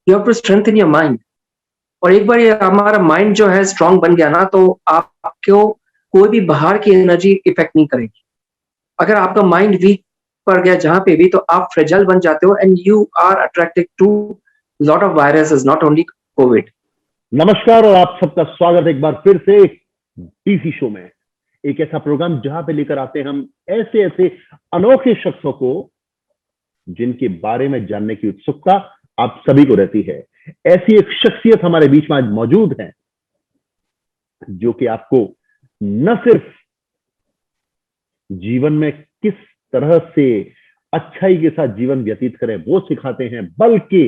You have to strengthen your mind. और एक बार ये हमारा माइंड जो है स्ट्रांग बन गया ना, तो आपको कोई भी बाहर की एनर्जी इफेक्ट नहीं करेगी। अगर आपका माइंड वीक पड़ गया जहां पे भी, तो आप फ्रेजाइल बन जाते हो and you are attracted to lot of viruses, not only covid. नमस्कार और आप सबका स्वागत एक बार फिर से डीसी शो में, एक ऐसा प्रोग्राम जहां पे लेकर आते हैं हम ऐसे ऐसे अनोखे शख्सों को जिनके बारे में जानने की उत्सुकता आप सभी को रहती है। ऐसी एक शख्सियत हमारे बीच में आज मौजूद है जो कि आपको न सिर्फ जीवन में किस तरह से अच्छाई के साथ जीवन व्यतीत करें वो सिखाते हैं, बल्कि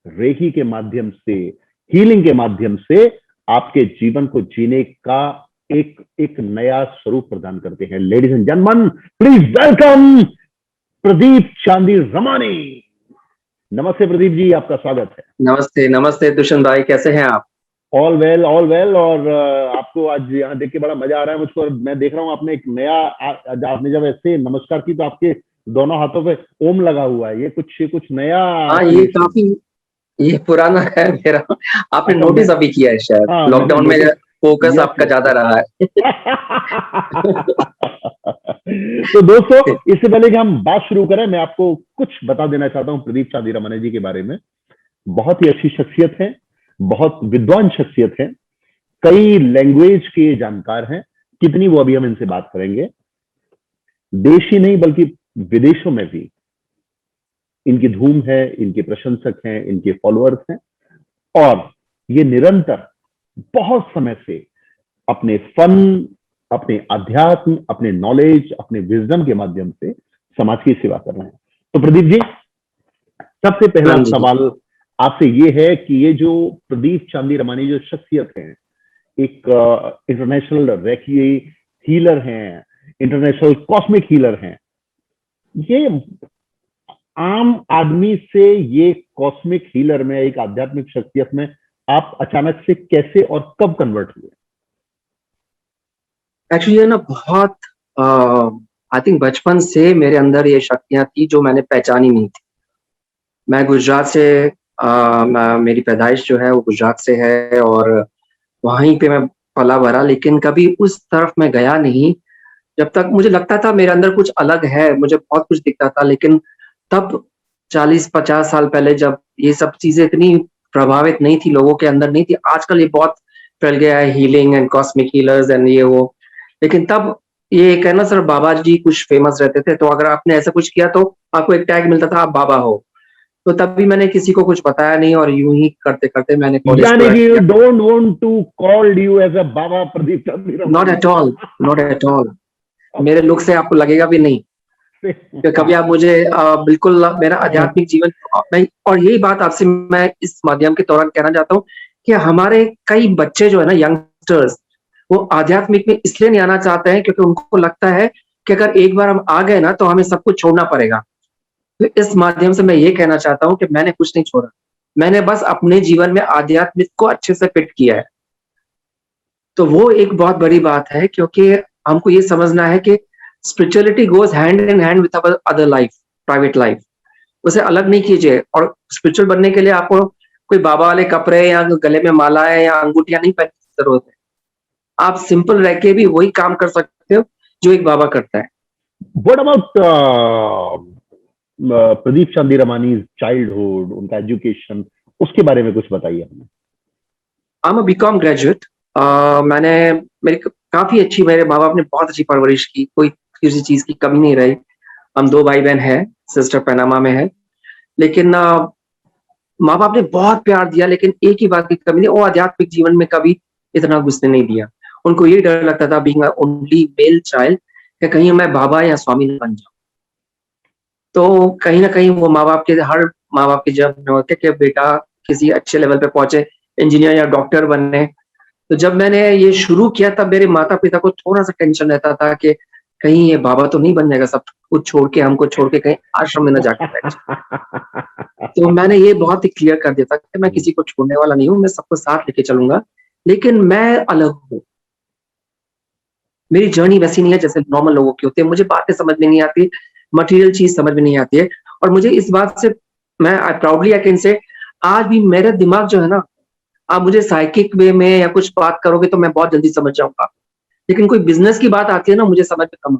रेकी के माध्यम से, हीलिंग के माध्यम से आपके जीवन को जीने का एक नया स्वरूप प्रदान करते हैं। Ladies and gentleman, please welcome Pradeep चांदी रमानी। नमस्ते प्रदीप जी, आपका स्वागत है। नमस्ते नमस्ते दुष्यंत भाई, कैसे हैं आप? All well all well. और आपको आज यहाँ देख के बड़ा मजा आ रहा है मुझको। और मैं देख रहा हूँ आपने एक नया, आपने जब ऐसे नमस्कार की तो आपके दोनों हाथों पे ओम लगा हुआ है। ये कुछ नया। हाँ, ये पुराना है मेरा। आपने अच्छा, नोटिस अभी किया है शायद, हाँ, लॉकडाउन में फोकस आपका ज्यादा रहा है। तो दोस्तों, इससे पहले कि हम बात शुरू करें, मैं आपको कुछ बता देना चाहता हूं प्रदीप चांदी रमानी जी के बारे में। बहुत ही अच्छी शख्सियत है, बहुत विद्वान शख्सियत है, कई लैंग्वेज के जानकार हैं। कितनी वो अभी हम इनसे बात करेंगे। देश ही नहीं बल्कि विदेशों में भी इनकी धूम है, इनके प्रशंसक हैं, इनके फॉलोअर्स हैं। और ये निरंतर बहुत समय से अपने फन, अपने अध्यात्म, अपने नॉलेज, अपने विजडम के माध्यम से समाज की सेवा कर रहे हैं। तो प्रदीप जी, सबसे पहला सवाल आपसे ये है कि ये जो प्रदीप चांदी रमानी जो शख्सियत है, एक इंटरनेशनल रेकी हीलर हैं, इंटरनेशनल कॉस्मिक हीलर हैं, ये आम आदमी से ये कॉस्मिक हीलर में, एक आध्यात्मिक शख्सियत में आप अचानक से कैसे और कब कन्वर्ट हुए? एक्चुअली ये ना बहुत आई थिंक बचपन से मेरे अंदर ये शक्तियां थी जो मैंने पहचानी नहीं थी। मैं गुजरात से, मेरी पैदाइश जो है वो गुजरात से है और वहीं पे मैं पला भरा, लेकिन कभी उस तरफ मैं गया नहीं। जब तक मुझे लगता था मेरे अंदर कुछ अलग है, मुझे बहुत कुछ दिखता था, लेकिन तब 40-50 साल पहले जब ये सब चीजें इतनी प्रभावित नहीं थी, लोगों के अंदर नहीं थी। आजकल ये बहुत फैल गया है, healing and cosmic healers and ये वो। लेकिन तब ये एक है ना सर, बाबा जी कुछ फेमस रहते थे, तो अगर आपने ऐसा कुछ किया तो आपको एक टैग मिलता था, आप बाबा हो। तो तब भी मैंने किसी को कुछ बताया नहीं और यूं ही करते करते मैंने कॉलेज यानी कि you don't want to call you as a बाबा प्रदीप चांदी Ramani? Not at all, not at all. मेरे लुक से आपको लगेगा भी नहीं कि कभी आप मुझे बिल्कुल मेरा आध्यात्मिक जीवन मैं, और यही बात आपसे मैं इस माध्यम के दौरान कहना चाहता हूँ कि हमारे कई बच्चे जो है ना, यंगस्टर्स, वो आध्यात्मिक में इसलिए नहीं आना चाहते हैं क्योंकि उनको लगता है कि अगर एक बार हम आ गए ना तो हमें सब कुछ छोड़ना पड़ेगा। तो इस माध्यम से मैं ये कहना चाहता हूँ कि मैंने कुछ नहीं छोड़ा, मैंने बस अपने जीवन में आध्यात्मिक को अच्छे से फिट किया है। तो वो एक बहुत बड़ी बात है, क्योंकि हमको ये समझना है कि spirituality goes hand in hand with our other life, private life. उसे अलग नहीं कीजिए। और स्पिरिचुअल बनने के लिए आपको कोई बाबा वाले कपड़े या गले में मालाएं या अंगूठियां नहीं पहनने की जरूरत है। आप सिंपल रह के भी वही काम कर सकते हो जो एक बाबा करता है। What about प्रदीप चांदी रमानी चाइल्डहुड, उनका एजुकेशन, उसके बारे में कुछ बताइए हमें। I am a BCom graduate. मैंने मेरी काफी अच्छी, मेरे माँ बाप ने बहुत अच्छी परवरिश की, कोई किसी चीज की कमी नहीं रही। हम 2 भाई बहन हैं, सिस्टर पनामा में है। लेकिन माँ बाप ने बहुत प्यार दिया, लेकिन एक ही बात की कमी नहीं, वो आध्यात्मिक जीवन में कभी इतना घुसने नहीं दिया। उनको ये डर लगता था, बीइंग ओनली मेल चाइल्ड, कि कहीं मैं बाबा या स्वामी न बन जाऊं। तो कहीं ना कहीं वो हर माँ बाप के जब होते कि बेटा किसी अच्छे लेवल पे पहुंचे, इंजीनियर या डॉक्टर बनने। तो जब मैंने ये शुरू किया तब मेरे माता पिता को थोड़ा सा टेंशन रहता था कि कहीं ये बाबा तो नहीं बन जाएगा, सब कुछ छोड़ के, हमको छोड़ के कहीं आश्रम में न जाके बैठ जाए। तो मैंने ये बहुत ही क्लियर कर दिया था कि मैं किसी को छोड़ने वाला नहीं हूँ, मैं सबको साथ लेके चलूंगा, लेकिन मैं अलग हूँ। मेरी जर्नी वैसी नहीं है जैसे नॉर्मल लोगों की होती है। मुझे बातें समझ में नहीं आती, मटेरियल चीज समझ में नहीं आती है। और मुझे इस बात से, मैं प्राउडली आई कैन से, आज भी मेरा दिमाग जो है ना, आप मुझे साइकिक वे में या कुछ बात करोगे तो मैं बहुत जल्दी समझ जाऊंगा, लेकिन कोई बिजनेस की बात आती है ना, मुझे समझ में कम।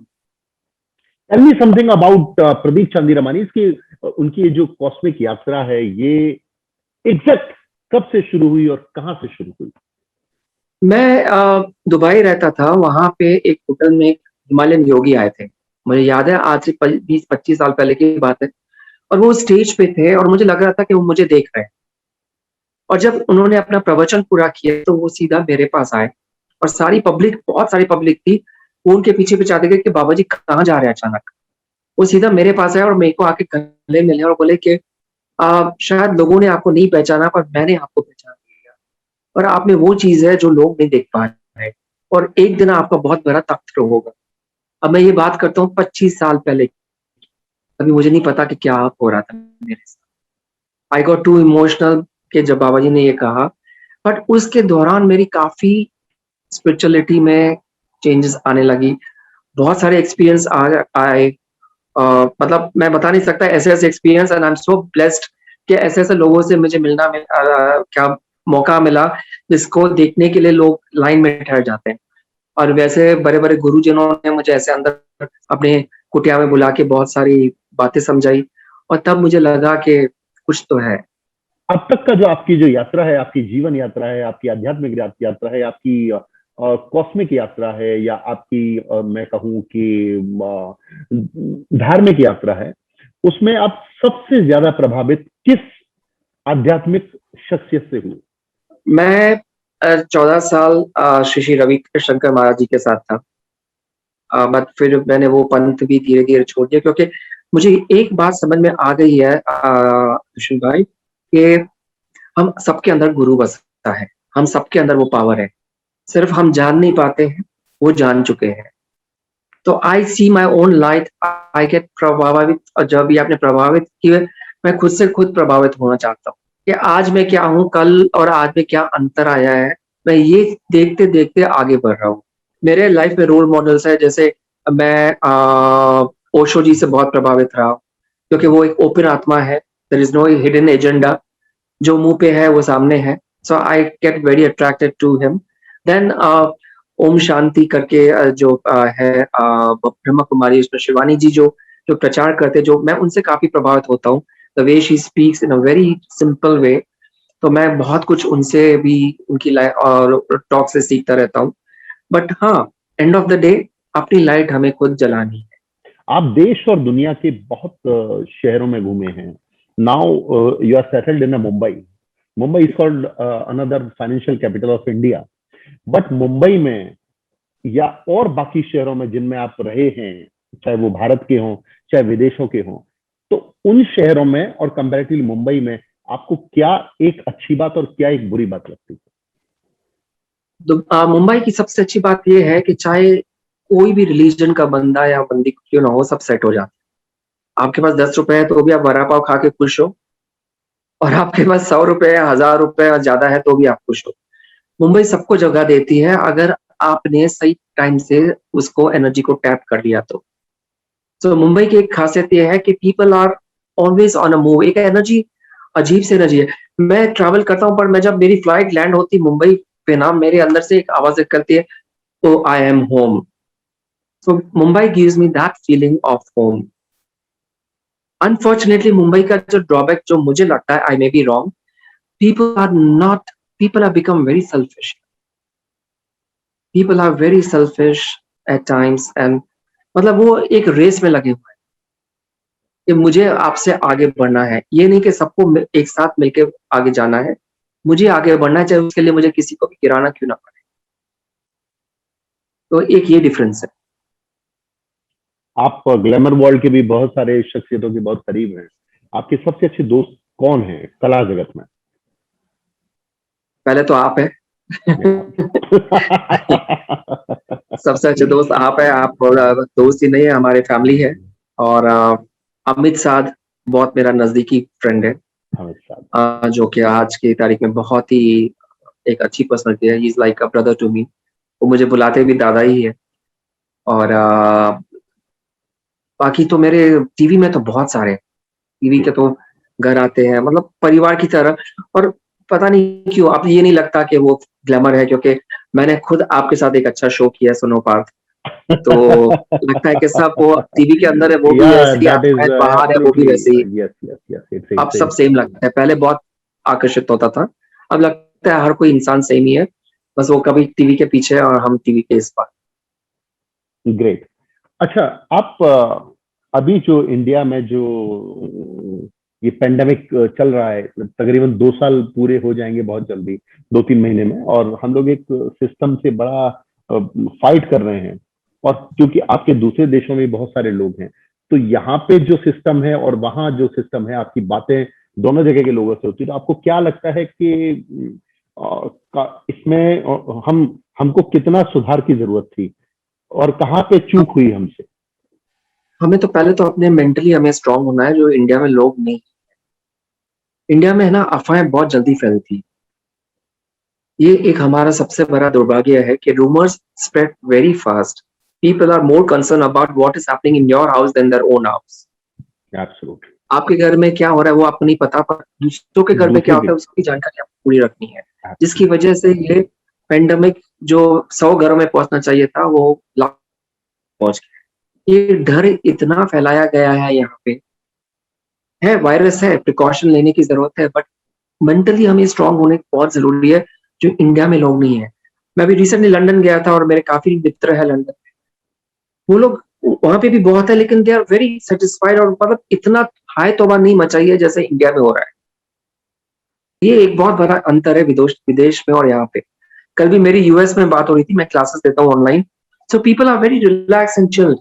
Tell me something about Pradeep चांदी रमानी, इसकी उनकी ये जो कॉस्मिक यात्रा है, ये एग्जैक्ट कब से शुरू हुई और कहां से शुरू हुई? मैं दुबई रहता था, वहां पे एक होटल में एक हिमालयन योगी आए थे। मुझे याद है, आज से 20-25 साल पहले की बात है। और वो स्टेज पे थे और मुझे लग रहा था कि वो मुझे देख रहे हैं। और जब उन्होंने अपना प्रवचन पूरा किया तो वो सीधा मेरे पास आए, और सारी पब्लिक, बहुत सारी पब्लिक थी, वो उनके पीछे पीछे आते गए कि बाबा जी कहाँ जा रहे हैं अचानक। वो सीधा मेरे पास आए और मेरे को आके गले मिले और बोले कि शायद लोगों ने आपको नहीं पहचाना पर मैंने आपको पहचान लिया, और आप में वो चीज है जो लोग नहीं देख पा रहे, और एक दिन आपका बहुत बड़ा तख्त होगा। अब मैं ये बात करता हूँ 25 साल पहले, अभी मुझे नहीं पता कि क्या हो रहा था मेरे साथ। आई गॉट टू इमोशनल कि जब बाबा जी ने ये कहा। बट उसके दौरान मेरी काफी स्पिरिचुअलिटी में चेंजेस आने लगी। बहुत सारे एक्सपीरियंस आए। मतलब मैं बता नहीं सकता, ऐसे ऐसे experience, and I am so blessed कि ऐसे ऐसे लोगों से मुझे मिलना में क्या मौका मिला, जिसको देखने के लिए लोग लाइन में ठहर जाते हैं। और वैसे बड़े बड़े गुरुजनों ने मुझे ऐसे अंदर अपने कुटिया में बुला के बहुत सारी बातें समझाई, और तब मुझे लगा कि कुछ तो है। अब तक का जो आपकी जो यात्रा है, आपकी जीवन यात्रा है, आपकी आध्यात्मिक यात्रा है, आपकी कॉस्मिक यात्रा है, या आपकी मैं कहूं कि धार्मिक यात्रा है, उसमें आप सबसे ज्यादा प्रभावित किस आध्यात्मिक शख्सियत से हुए? मैं 14 साल श्री श्री रवि शंकर महाराज जी के साथ था। बट फिर मैंने वो पंथ भी धीरे धीरे छोड़ दिया, क्योंकि मुझे एक बात समझ में आ गई है कृष्ण भाई, कि हम सबके अंदर गुरु बसता है, हम सबके अंदर वो पावर है, सिर्फ हम जान नहीं पाते हैं, वो जान चुके हैं। तो I see my own light, I get प्रभावित, और जब भी आपने प्रभावित किए, मैं खुद से खुद प्रभावित होना चाहता हूँ कि आज मैं क्या हूँ, कल और आज में क्या अंतर आया है। मैं ये देखते देखते आगे बढ़ रहा हूँ। मेरे लाइफ में रोल मॉडल्स है, जैसे मैं ओशो जी से बहुत प्रभावित रहा, क्योंकि वो एक ओपन आत्मा है, there is no hidden agenda, जो मुंह पे है वो सामने है। So I get very attracted to him. Then Om Shanti करके जो है ब्रह्मा कुमारी, उसमें शिवानी जी जो जो प्रचार करते, जो मैं उनसे काफी प्रभावित होता हूँ। The way she speaks in a very simple way, तो मैं बहुत कुछ उनसे भी, उनकी लाइफ और टॉक से सीखता रहता हूँ। बट हाँ, एंड ऑफ द डे अपनी लाइट हमें खुद जलानी है। आप देश और दुनिया के बहुत शहरों में घूमे हैं। Now you are settled in Mumbai. Mumbai is called another financial capital of India. But Mumbai में या और बाकी शहरों में जिनमें आप रहे हैं, चाहे वो भारत के हों चाहे विदेशों के हों, तो उन शहरों में और कंपैरेटिवली मुंबई में आपको क्या एक अच्छी बात और क्या एक बुरी बात लगती है? तो मुंबई की सबसे अच्छी बात यह है कि चाहे कोई भी रिलीजन का बंदा या बंदी क्यों ना हो, सब सेट हो जाता है। आपके पास 10 रुपए है तो भी आप वड़ा पाव खा के खुश हो, और आपके पास 100 रुपए, 1000 रुपए ज्यादा है तो भी आप खुश हो। मुंबई सबको जगह देती है, अगर आपने सही टाइम से उसको एनर्जी को टैप कर लिया तो मुंबई की एक खासियत यह है कि people are always on a move. एक एनर्जी, अजीब सी एनर्जी है। मैं ट्रैवल करता हूँ, पर मैं जब मेरी फ्लाइट लैंड होती मुंबई पे ना, मेरे अंदर से एक आवाज करती है, तो I am home. So Mumbai gives me that feeling of home. Unfortunately Mumbai का जो ड्रॉबैक जो मुझे लगता है, I may be wrong, people are not, people are become very selfish. People are very selfish at times, and मतलब वो एक race में लगे हुए हैं कि मुझे आपसे आगे बढ़ना है। ये नहीं कि सबको एक साथ मिलकर आगे जाना है, मुझे आगे बढ़ना है, चाहे उसके लिए मुझे किसी को भी गिराना क्यों ना पड़े। तो एक ये डिफरेंस है। आप ग्लैमर वर्ल्ड के भी बहुत सारे शख्सियतों के बहुत करीब हैं। आपके सबसे अच्छे दोस्त कौन हैं कला जगत में? पहले तो आप है। सबसे अच्छे दोस्त आप है। आप दोस्त ही नहीं है, हमारे फैमिली है। और अमित साध बहुत मेरा नजदीकी फ्रेंड है, जो कि आज की तारीख में बहुत ही एक अच्छी पर्सनालिटी है। He is like a brother to me. वो मुझे बुलाते भी दादा ही है। और बाकी तो मेरे टीवी में तो बहुत सारे, टीवी के तो घर आते हैं, मतलब परिवार की तरह। और पता नहीं क्यों अब ये नहीं लगता कि वो ग्लैमर है, क्योंकि मैंने खुद आपके साथ एक अच्छा शो किया है सुनो पार्थ, तो लगता है कि सब वो टीवी के अंदर है वो भी Yeah, ऐसे ही, that आप is शायद बाहर है वो भी absolutely वैसे ही, yes, yes, yes. अब सब सेम लगता है। पहले बहुत आकर्षित होता था, अब लगता है हर कोई इंसान सेम ही है, बस वो कभी टीवी के पीछे है और हम टीवी के इस पार। ग्रेट। अच्छा, आप अभी जो इंडिया में जो ये पेंडेमिक चल रहा है, तकरीबन 2 साल पूरे हो जाएंगे बहुत जल्दी, 2-3 महीने में, और हम लोग एक सिस्टम से बड़ा फाइट कर रहे हैं। और क्योंकि आपके दूसरे देशों में बहुत सारे लोग हैं, तो यहाँ पे जो सिस्टम है और वहाँ जो सिस्टम है, आपकी बातें दोनों जगह के लोगों से होती है, तो आपको क्या लगता है कि इसमें हमको कितना सुधार की जरूरत थी और कहाँ पे चूक हुई हमसे? हमें तो पहले तो अपने मेंटली हमें स्ट्रांग होना है, जो इंडिया में लोग नहीं। इंडिया में है ना, अफवाहें बहुत जल्दी फैलती, ये एक हमारा सबसे बड़ा दुर्भाग्य है कि rumours spread very fast. People are more concern about what is happening in your house than their own house. Absolutely. आपके घर में क्या हो रहा है वो आपको नहीं पता, पर दूसरों के घर में क्या दूसरे होता के। है उसकी जानकारी आपको पूरी रखनी है, जिसकी एब्सोल्युटली। वजह से ये पेंडेमिक जो 100 घरों में पहुंचना चाहिए था वो लाख पहुंच गया। ये डर इतना फैलाया गया है, यहाँ पे है वायरस है, प्रिकॉशन लेने की जरूरत है, बट मेंटली हमें स्ट्रांग होने की बहुत जरूरी है, जो इंडिया में लोग नहीं है। मैं अभी रिसेंटली लंदन गया था और मेरे काफी मित्र है लंदन, वो लोग वहां पे भी बहुत है, लेकिन दे आर वेरी सेटिस्फाइड, और मतलब इतना हाय तौबा नहीं मचाई है जैसे इंडिया में हो रहा है। ये एक बहुत बड़ा अंतर है विदेश विदेश में और यहाँ पे। कल भी मेरी यूएस में बात हो रही थी, मैं क्लासेस देता हूँ online, so people are very relax and chilled.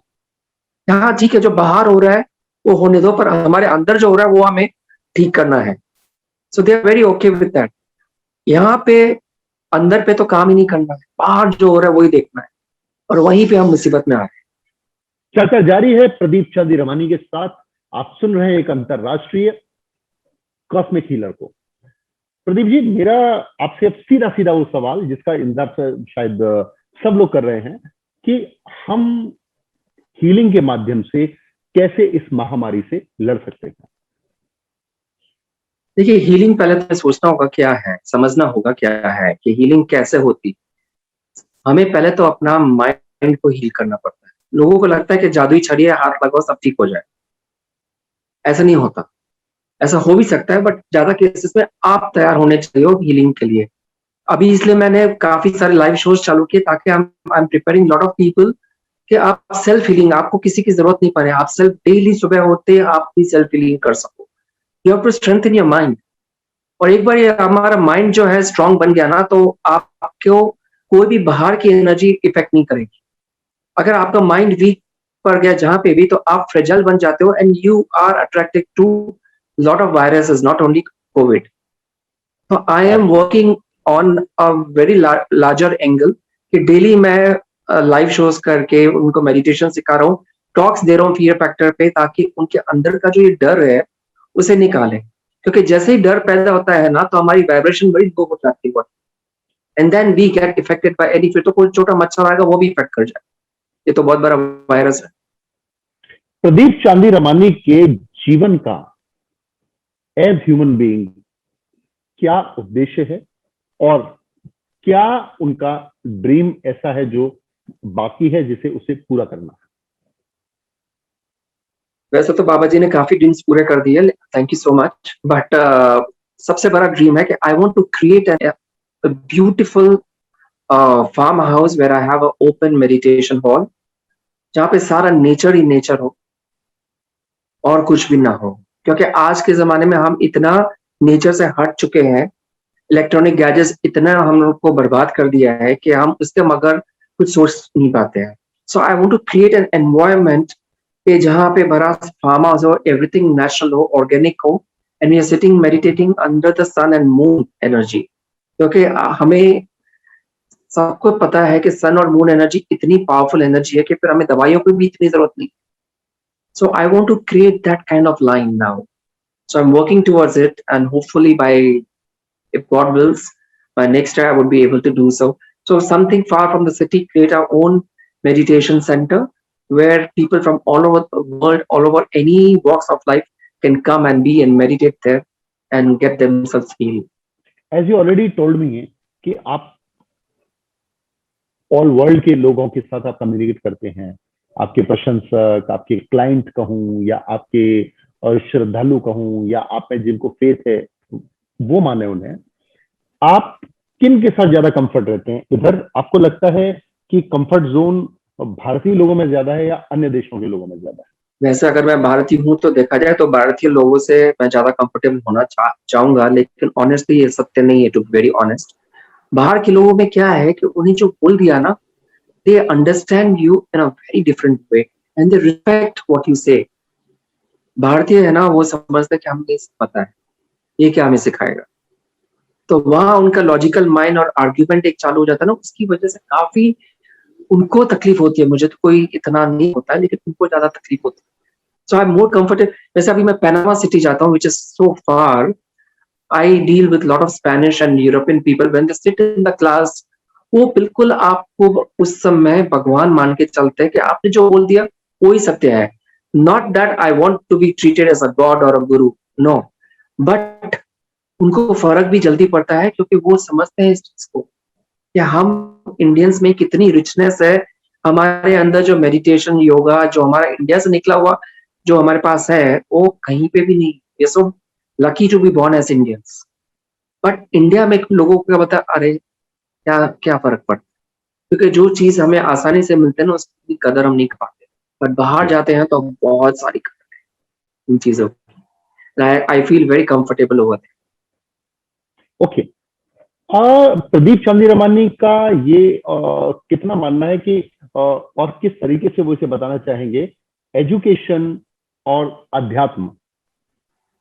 यहाँ ठीक है, जो बाहर हो रहा है वो होने दो, पर हमारे अंदर जो हो रहा है वो हमें ठीक करना है। So they are very okay with that. यहाँ पे अंदर पे तो काम ही नहीं करना है, बाहर जो हो रहा है वही देखना है, और वहीं पे हम मुसीबत में आ रहे हैं। चर्चा जारी है प्रदीप चांदी रमानी के साथ। आप सुन रहे हैं एक अंतरराष्ट्रीय कॉस्मिक हीलर को। प्रदीप जी, मेरा आपसे अब सीधा सीधा वो सवाल जिसका इंतजार शायद सब लोग कर रहे हैं कि हम हीलिंग के माध्यम से कैसे इस महामारी से लड़ सकते हैं। देखिए, हीलिंग पहले तो सोचना होगा क्या है, समझना होगा क्या है कि हीलिंग कैसे होती। हमें पहले तो अपना माइंड को हील करना पड़ता है। लोगों को लगता है कि जादुई छड़ी है, हाथ लगाओ सब ठीक हो जाए, ऐसा नहीं होता। ऐसा हो भी सकता है, बट ज्यादा केसेस में आप तैयार होने चाहिए हीलिंग के लिए। अभी इसलिए मैंने काफी सारे लाइव शोज चालू किए, ताकि I am preparing lot of people कि आप सेल्फ हीलिंग, आपको किसी की जरूरत नहीं पड़े, आप सेल्फ डेली सुबह होते आप भी सेल्फ हीलिंग कर सको। You have to strengthen your mind. और एक बार ये हमारा माइंड जो है स्ट्रांग बन गया ना, तो आपको कोई भी बाहर की एनर्जी इफेक्ट नहीं करेगी। अगर आपका माइंड वीक पड़ गया जहां पे भी, तो आप फ्रेजाइल बन जाते हो, and you are attracted to lot of viruses, not only Covid. तो I am working on a very larger angle कि डेली मैं लाइव शोज करके उनको मेडिटेशन सिखा रहा हूँ, टॉक्स दे रहा हूँ फियर फैक्टर पे, ताकि उनके अंदर का जो ये डर है उसे निकालें। क्योंकि जैसे ही डर पैदा होता है ना, तो हमारी वाइब्रेशन बड़ी लो हो जाती है, and then we get affected by any, फिर तो कोई छोटा मच्छर आएगा वो भी इफेक्ट कर जाए। ये तो बहुत बड़ा वायरस है। प्रदीप चांदी रमानी के जीवन का एज ह्यूमन बीइंग क्या उद्देश्य है, और क्या उनका ड्रीम ऐसा है जो बाकी है जिसे उसे पूरा करना है? वैसे तो बाबा जी ने काफी ड्रीम्स पूरे कर दिए, thank you so much, but सबसे बड़ा ड्रीम है कि I want to create a beautiful farm house where I have a open meditation hall, जहाँ पे सारा नेचर ही नेचर हो और कुछ भी ना हो। क्योंकि आज के जमाने में हम इतना नेचर से हट चुके हैं, इलेक्ट्रॉनिक गैजेट्स इतना हम लोग को बर्बाद कर दिया है कि हम उसके मगर कुछ सोच नहीं पाते हैं। So I want to create an environment पे जहाँ पे बड़ा फार्म हाउस हो, एवरीथिंग नेचुरल हो, ऑर्गेनिक हो, and we are sitting meditating under the sun and moon energy. क्योंकि हमें सबको पता है कि सन और मून एनर्जी इतनी पावरफुल एनर्जी है कि फिर हमें दवाइयों की भी इतनी जरूरत नहीं। So I want to create that kind of line now. So I'm working towards it, and hopefully by, if God wills, by next year I would be able to do so. So something far from the city, create our own meditation center where people from all over the world, all over any walks of life can come and be and meditate there and get themselves healed. As you already told me कि आप all world के लोगों के साथ आप communicate करते हैं, आपके प्रशंसक, आपके क्लाइंट कहूं या आपके श्रद्धालु कहूं या आप में जिनको फेथ है वो माने उन्हें, आप किन के साथ ज्यादा कंफर्ट रहते हैं? इधर आपको लगता है कि कंफर्ट जोन भारतीय लोगों में ज्यादा है या अन्य देशों के लोगों में ज्यादा है? वैसे अगर मैं भारतीय हूँ तो देखा जाए तो भारतीय लोगों से मैं ज्यादा कंफर्टेबल होना चाहूंगा, लेकिन ऑनेस्टली ये सत्य नहीं है, टू बी वेरी ऑनेस्ट। बाहर के लोगों में क्या है कि उन्हें जो बोल दिया ना, they understand you in a very different way and they respect what you से। भारतीय है ना, वो समझते कि हमें पता है, ये क्या हमें सिखाएगा। तो वहां उनका लॉजिकल माइंड और आर्ग्यूमेंट एक चालू हो जाता है ना, उसकी वजह से काफी उनको तकलीफ होती है। मुझे तो कोई इतना नहीं होता है, लेकिन उनको ज्यादा तकलीफ होती है। So I am more comfortable. वैसे अभी मैं पैनामा सिटी जाता हूँ, which is so far. I deal with lot of Spanish and European people when they sit in the class. वो बिल्कुल आपको उस समय भगवान मान के चलते हैं कि आपने जो बोल दिया वो ही सत्य है। Not that I want to be treated as a god और अ गुरु, नो, बट उनको फर्क भी जल्दी पड़ता है क्योंकि वो समझते हैं इस चीज को कि हम इंडियंस में कितनी रिचनेस है। हमारे अंदर जो मेडिटेशन, योगा जो हमारा इंडिया से निकला हुआ जो हमारे पास है, वो कहीं पे भी नहीं। ये सब lucky to be born as Indians. But India में लोगों को क्या पता, अरे क्या क्या फर्क पड़ता है, क्योंकि जो चीज हमें आसानी से मिलते हैं ना, उसकी कदर हम नहीं कर पाते। बट बाहर जाते हैं तो बहुत सारी कदर है इन चीजों की। I feel very comfortable over there. Okay, Pradeep Chandiramani का ये कितना मानना है कि और किस तरीके से वो इसे बताना चाहेंगे, एजुकेशन और अध्यात्म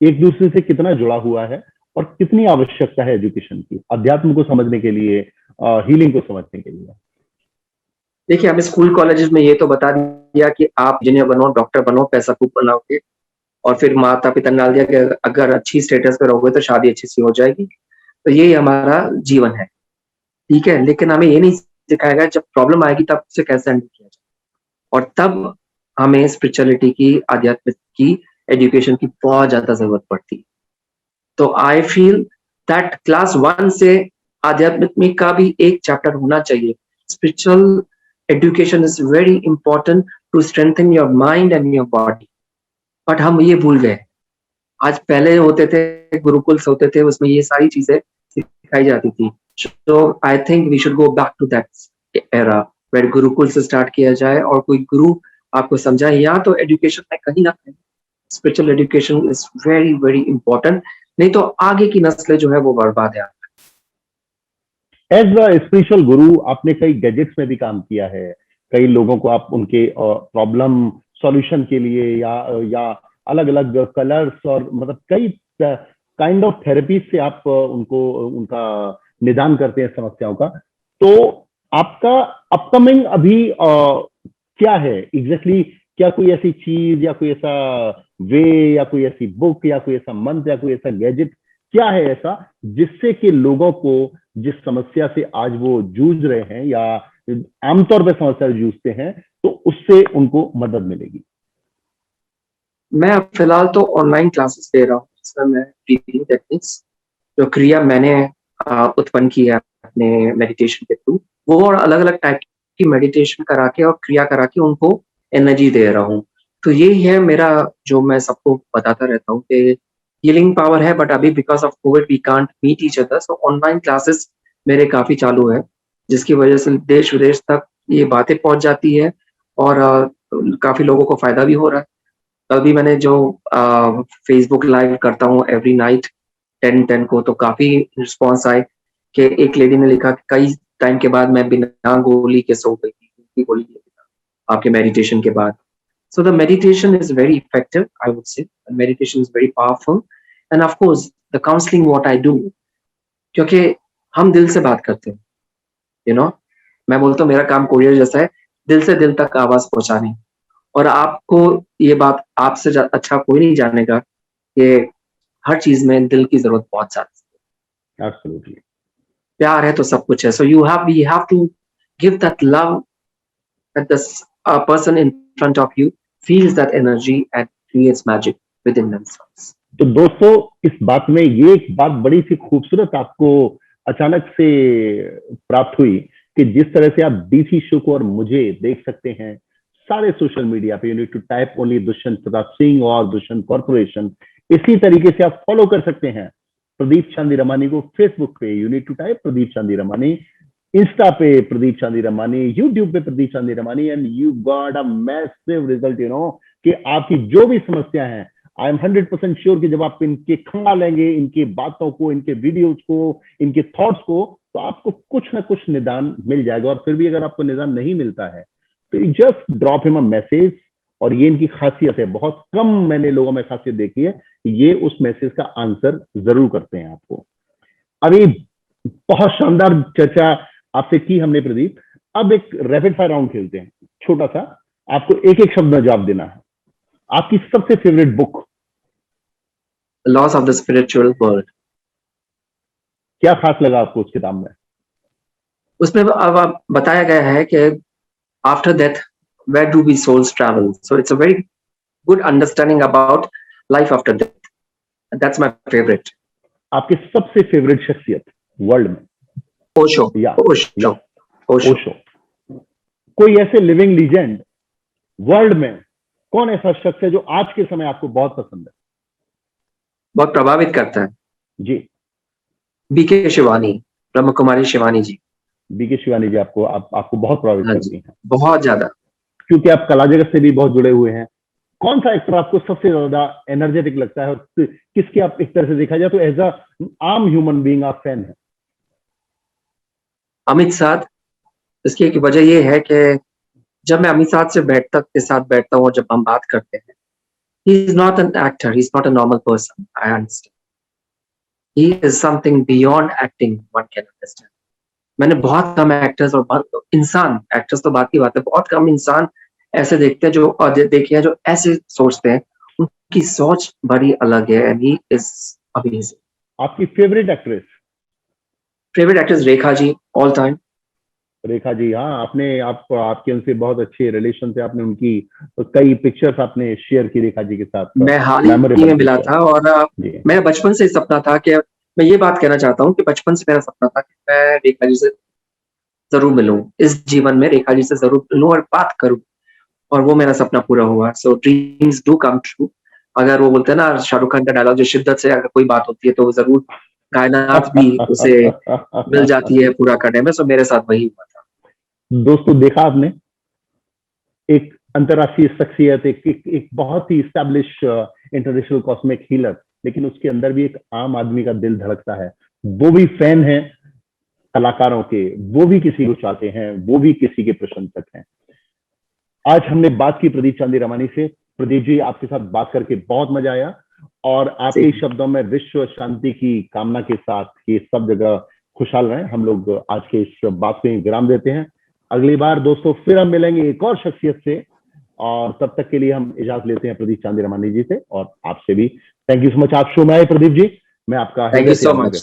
एक दूसरे से कितना जुड़ा हुआ है और कितनी आवश्यकता है एजुकेशन की अध्यात्म को समझने के लिए, हीलिंग को समझने के लिए? देखिए, हमें स्कूल कॉलेजेस में ये तो बता दिया कि आप इंजीनियर बनो, डॉक्टर बनो, पैसा खूब बनाओगे, और फिर माता पिता ने डाल दिया कि अगर अच्छी स्टेटस पे रहोगे तो शादी अच्छी सी हो जाएगी। तो यही हमारा जीवन है, ठीक है। लेकिन हमें ये नहीं सिखाया गया जब प्रॉब्लम आएगी तब उसे कैसे हैंडल किया जाए, और तब हमें स्पिरिचुअलिटी की, आध्यात्मिक की, एजुकेशन की बहुत ज्यादा जरूरत पड़ती है। तो आई फील दैट क्लास 1 से आध्यात्मिक का भी एक चैप्टर होना चाहिए। Spiritual education is very important to strengthen your mind and your body. But हम ये भूल गए। आज पहले होते थे गुरुकुल्स होते थे, उसमें ये सारी चीजें सिखाई जाती थी। So I think we should go back to that era where gurukul से स्टार्ट किया जाए और कोई गुरु आपको समझाए। या तो एजुकेशन में कहीं ना कहीं spiritual education is very very important, नहीं तो आगे की नस्लें जो है वो बर्बाद है। एज अ स्पिरिचुअल गुरु आपने कई गैजेट्स में भी काम किया है, कई लोगों को आप उनके प्रॉब्लम सॉल्यूशन के लिए या अलग अलग कलर्स और मतलब कई काइंड ऑफ थेरेपी से आप उनको उनका निदान करते हैं समस्याओं का। तो आपका अपकमिंग अभी क्या है एग्जैक्टली? क्या कोई ऐसी चीज या कोई ऐसा वे या कोई ऐसी बुक या कोई ऐसा मंत्र या कोई ऐसा गैजेट क्या है ऐसा जिससे कि लोगों को जिस समस्या से आज वो जूझ रहे हैं या आमतौर पर समस्या से जूझते हैं तो उससे उनको मदद मिलेगी? मैं फिलहाल तो ऑनलाइन क्लासेस दे रहा हूँ, इसमें मैं ब्रीथिंग टेक्निक्स जो क्रिया मैंने उत्पन्न की है अपने मेडिटेशन के थ्रू, वो और अलग अलग टाइप की मेडिटेशन करा के और क्रिया करा के उनको एनर्जी दे रहा हूँ। तो यही है मेरा, जो मैं सबको बताता रहता हूँ कि हीलिंग पावर है। बट अभी because of covid we can't meet each other, so online classes मेरे काफी चालू है, जिसकी वजह से देश विदेश तक ये बातें पहुंच जाती है और काफी लोगों को फायदा भी हो रहा है। अभी मैंने जो फेसबुक लाइव करता हूँ एवरी नाइट 10 को, तो काफी रिस्पॉन्स आए कि एक लेडी ने लिखा कि कई टाइम के बाद मैं बिना गोली के सो गई थी, गोली के बिना आपके मेडिटेशन के बाद। So the meditation is very effective, I would say meditation is very powerful. End of course the counselling what I do, क्योंकि हम दिल से बात करते हैं, यू नो, मैं बोलता हूँ मेरा काम कोरियर जैसा है, दिल से दिल तक आवाज पहुंचानी। और आपको ये बात आपसे अच्छा कोई नहीं जानेगा कि हर चीज में दिल की जरूरत बहुत ज्यादा है। एब्सोल्युटली। प्यार है तो सब कुछ है। So we have to give that love that the person in front of you feels that energy and creates magic. within themselves. तो दोस्तों इस बात में ये एक बात बड़ी सी खूबसूरत आपको अचानक से प्राप्त हुई कि जिस तरह से आप डीसी शो को और मुझे देख सकते हैं सारे सोशल मीडिया पे, you need to type only Dushyant Pratap Singh और दुष्यंत कॉर्पोरेशन, इसी तरीके से आप फॉलो कर सकते हैं प्रदीप चांदी रमानी को फेसबुक पे, you need to type Pradeep चांदी रमानी, इंस्टा पे प्रदीप चांदी रमानी, यूट्यूब पे प्रदीप चांदी Ramani, and you got a massive result, you know, कि आपकी जो भी समस्या है, आई एम 100% श्योर कि जब आप इनके खंगालेंगे, इनकी बातों को, इनके वीडियोज को, इनके थॉट्स को, तो आपको कुछ ना कुछ निदान मिल जाएगा। और फिर भी अगर आपको निदान नहीं मिलता है तो just drop him a message. और ये इनकी खासियत है, बहुत कम मैंने लोगों में खासियत देखी है, ये उस मैसेज का आंसर जरूर करते हैं आपको। अभी बहुत शानदार चर्चा आपसे की हमने प्रदीप, अब एक रैपिड फायर राउंड खेलते हैं छोटा सा, आपको एक एक शब्द में जवाब देना है। आपकी सबसे favourite book? Laws of the Spiritual World. क्या खास लगा आपको उस किताब में? उसमें अब बताया गया है कि after death where do we souls travel, so it's a very good understanding about life after death. That's my favorite. आपकी सबसे फेवरेट शख्सियत वर्ल्ड में? Osho. या Osho. ओशो। कोई ऐसे लिविंग लीजेंड वर्ल्ड में, कौन ऐसा शख्स है जो आज के समय आपको बहुत पसंद है? बहुत प्रभावित करता है जी। बीके शिवानी, ब्रह्म कुमारी शिवानी जी। बीके शिवानी जी आपको बहुत प्रभावित हाँ करती जी, हैं, बहुत ज्यादा। क्योंकि आप कला जगत से भी बहुत जुड़े हुए हैं। कौन सा एक्टर आपको सबसे ज्यादा एनर्जेटिक लगता है, और किसके आप एक तरह से देखा जाए तो एज अ आम ह्यूमन बीइंग आप फैन है? अमित साध। इसकी एक वजह ये है कि जब मैं अमित साध के साथ बैठता हूँ, जब हम बात करते हैं, he is not an actor, he is not a normal person, I understand. He is something beyond acting, one can understand. मैंने बहुत कम एक्टर्स और इंसान, एक्टर्स तो बात की बात है, बहुत कम इंसान ऐसे देखते हैं जो देखे हैं जो ऐसे सोचते हैं, उनकी सोच बड़ी अलग है, and he is amazing. आपकी favourite actress? Favourite actress Rekha ji, all time. Rekha ji, हाँ, आपके उनसे बहुत अच्छे रिलेशन थे, आपने उनकी कई पिक्चर्स आपने शेयर की रेखा जी के साथ। मैं हाल ही में मिला था, और मेरा बचपन से सपना था कि मैं ये बात कहना चाहता हूँ कि बचपन से मेरा सपना था कि मैं रेखा जी से जरूर मिलूं, इस जीवन में रेखा जी से जरूर मिलूं और बात करूं, और वो मेरा सपना पूरा हुआ। सो ड्रीम्स डू कम ट्रू। अगर वो बोलते हैं ना, शाहरुख खान का डायलॉग, जो शिद्दत से अगर कोई बात होती है तो वो जरूर कायनात भी उसे मिल जाती है पूरा करने में। सो मेरे साथ वही हुआ था। दोस्तों, देखा आपने, एक अंतरराष्ट्रीय शख्सियत, एक बहुत ही स्टैब्लिश इंटरनेशनल कॉस्मिक हीलर, लेकिन उसके अंदर भी एक आम आदमी का दिल धड़कता है। वो भी फैन है कलाकारों के, वो भी किसी को चाहते हैं, वो भी किसी के प्रशंसक हैं। आज हमने बात की प्रदीप चांदी रमानी से। प्रदीप जी, आपके साथ बात करके बहुत मजा आया, और आपके शब्दों में विश्व शांति की कामना के साथ कि सब जगह खुशहाल रहें, हम लोग आज के इस बात को विराम देते हैं। अगली बार दोस्तों फिर हम मिलेंगे एक और शख्सियत से, और तब तक के लिए हम इजाजत लेते हैं प्रदीप चांदी रमानी जी से और आपसे भी। Thank you so much. आप शो में आए प्रदीप जी, मैं आपका थैंक यू सो मच।